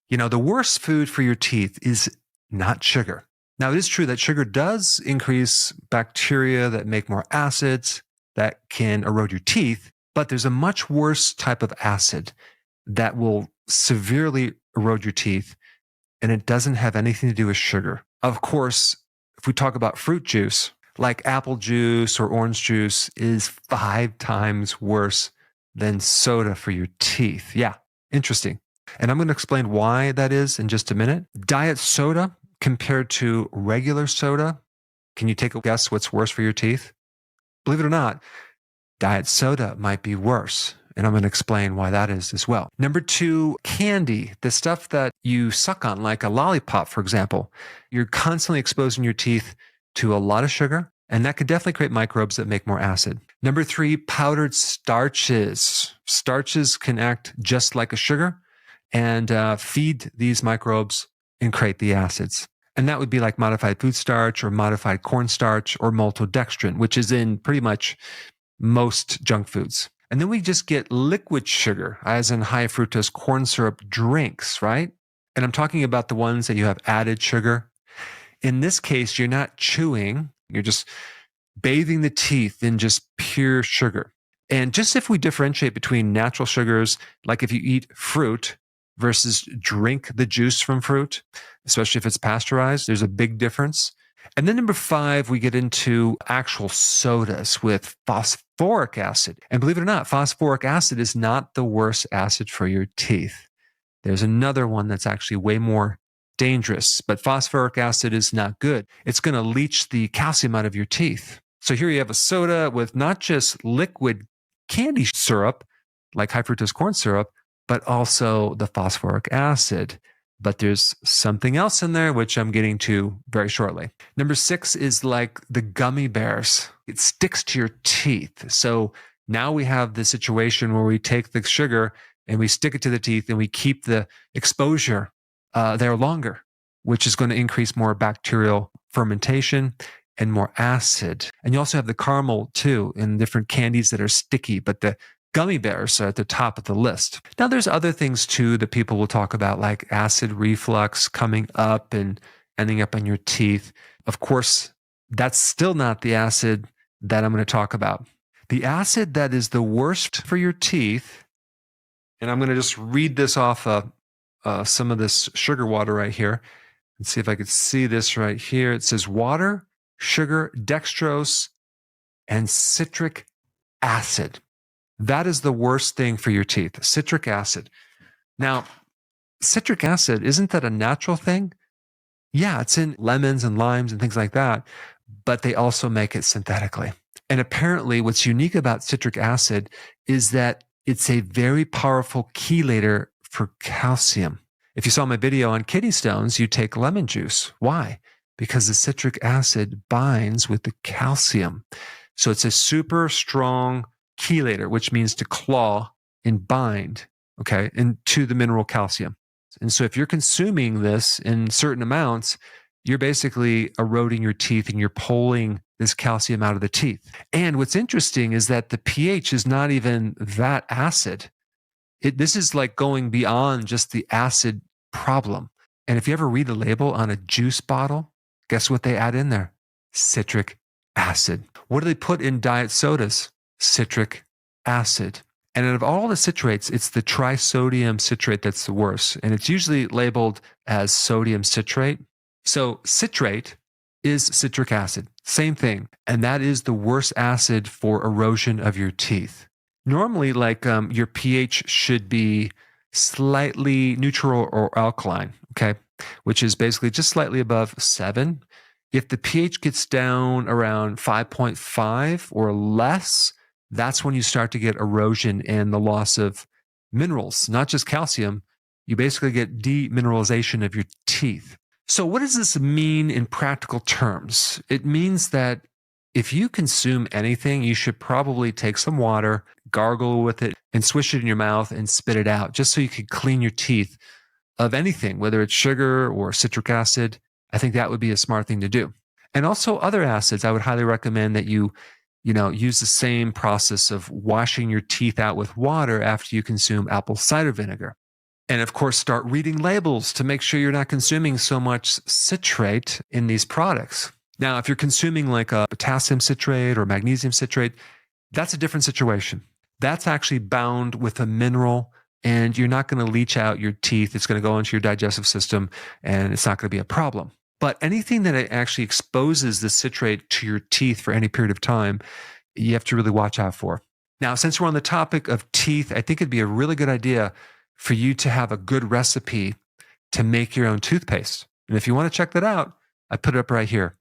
The worst food for your teeth is not sugar. Now, it is true that sugar does increase bacteria that make more acids that can erode your teeth, but there's a much worse type of acid that will severely erode your teeth, and it doesn't have anything to do with sugar. Of course, if we talk about fruit juice, like apple juice or orange juice is 5 times worse than soda for your teeth. Yeah, interesting. And I'm going to explain why that is in just a minute. Diet soda compared to regular soda, can you take a guess what's worse for your teeth? Believe it or not, diet soda might be worse. And I'm going to explain why that is as well. Number 2, candy, the stuff that you suck on, like a lollipop, for example. You're constantly exposing your teeth to a lot of sugar, and that could definitely create microbes that make more acid. Number 3, powdered starches. Starches can act just like a sugar and feed these microbes and create the acids. And that would be like modified food starch or modified cornstarch or maltodextrin, which is in pretty much most junk foods. And then we just get liquid sugar, as in high fructose corn syrup drinks, right? And I'm talking about the ones that you have added sugar. In this case, you're not chewing, you're just bathing the teeth in just pure sugar. And just if we differentiate between natural sugars, like if you eat fruit versus drink the juice from fruit, especially if it's pasteurized, there's a big difference. And then number 5, we get into actual sodas with phosphoric acid. And believe it or not, phosphoric acid is not the worst acid for your teeth. There's another one that's actually way more dangerous, but phosphoric acid is not good. It's going to leach the calcium out of your teeth. So here you have a soda with not just liquid candy syrup, like high fructose corn syrup, but also the phosphoric acid. But there's something else in there, which I'm getting to very shortly. Number 6 is like the gummy bears. It sticks to your teeth. So now we have the situation where we take the sugar and we stick it to the teeth and we keep the exposure there longer, which is going to increase more bacterial fermentation and more acid. And you also have the caramel too in different candies that are sticky, but the gummy bears are at the top of the list. Now, there's other things too that people will talk about, like acid reflux coming up and ending up on your teeth. Of course, that's still not the acid that I'm going to talk about. The acid that is the worst for your teeth, and I'm going to just read this off some of this sugar water right here. Let's see if I could see this right here. It says water, sugar, dextrose, and citric acid. That is the worst thing for your teeth, citric acid. Now, citric acid, isn't that a natural thing? Yeah, it's in lemons and limes and things like that, but they also make it synthetically. And apparently what's unique about citric acid is that it's a very powerful chelator for calcium. If you saw my video on kidney stones, you take lemon juice. Why? Because the citric acid binds with the calcium. So it's a super strong chelator, which means to claw and bind, okay, into the mineral calcium. And so if you're consuming this in certain amounts, you're basically eroding your teeth and you're pulling this calcium out of the teeth. And what's interesting is that the pH is not even that acid. This is like going beyond just the acid problem. And if you ever read the label on a juice bottle, guess what they add in there? Citric acid. What do they put in diet sodas? Citric acid. And out of all the citrates, it's the trisodium citrate that's the worst. And it's usually labeled as sodium citrate. So citrate is citric acid. Same thing. And that is the worst acid for erosion of your teeth. Normally, like your pH should be slightly neutral or alkaline, okay? Which is basically just slightly above 7. If the pH gets down around 5.5 or less, that's when you start to get erosion and the loss of minerals, not just calcium. You basically get demineralization of your teeth. So what does this mean in practical terms? It means that if you consume anything, you should probably take some water, gargle with it, and swish it in your mouth and spit it out, just so you can clean your teeth of anything, whether it's sugar or citric acid. I think that would be a smart thing to do. And also other acids, I would highly recommend that you use the same process of washing your teeth out with water after you consume apple cider vinegar. And of course, start reading labels to make sure you're not consuming so much citrate in these products. Now, if you're consuming like a potassium citrate or magnesium citrate, that's a different situation. That's actually bound with a mineral, and you're not going to leach out your teeth. It's going to go into your digestive system, and it's not going to be a problem. But anything that actually exposes the citrate to your teeth for any period of time, you have to really watch out for. Now, since we're on the topic of teeth, I think it'd be a really good idea for you to have a good recipe to make your own toothpaste. And if you want to check that out, I put it up right here.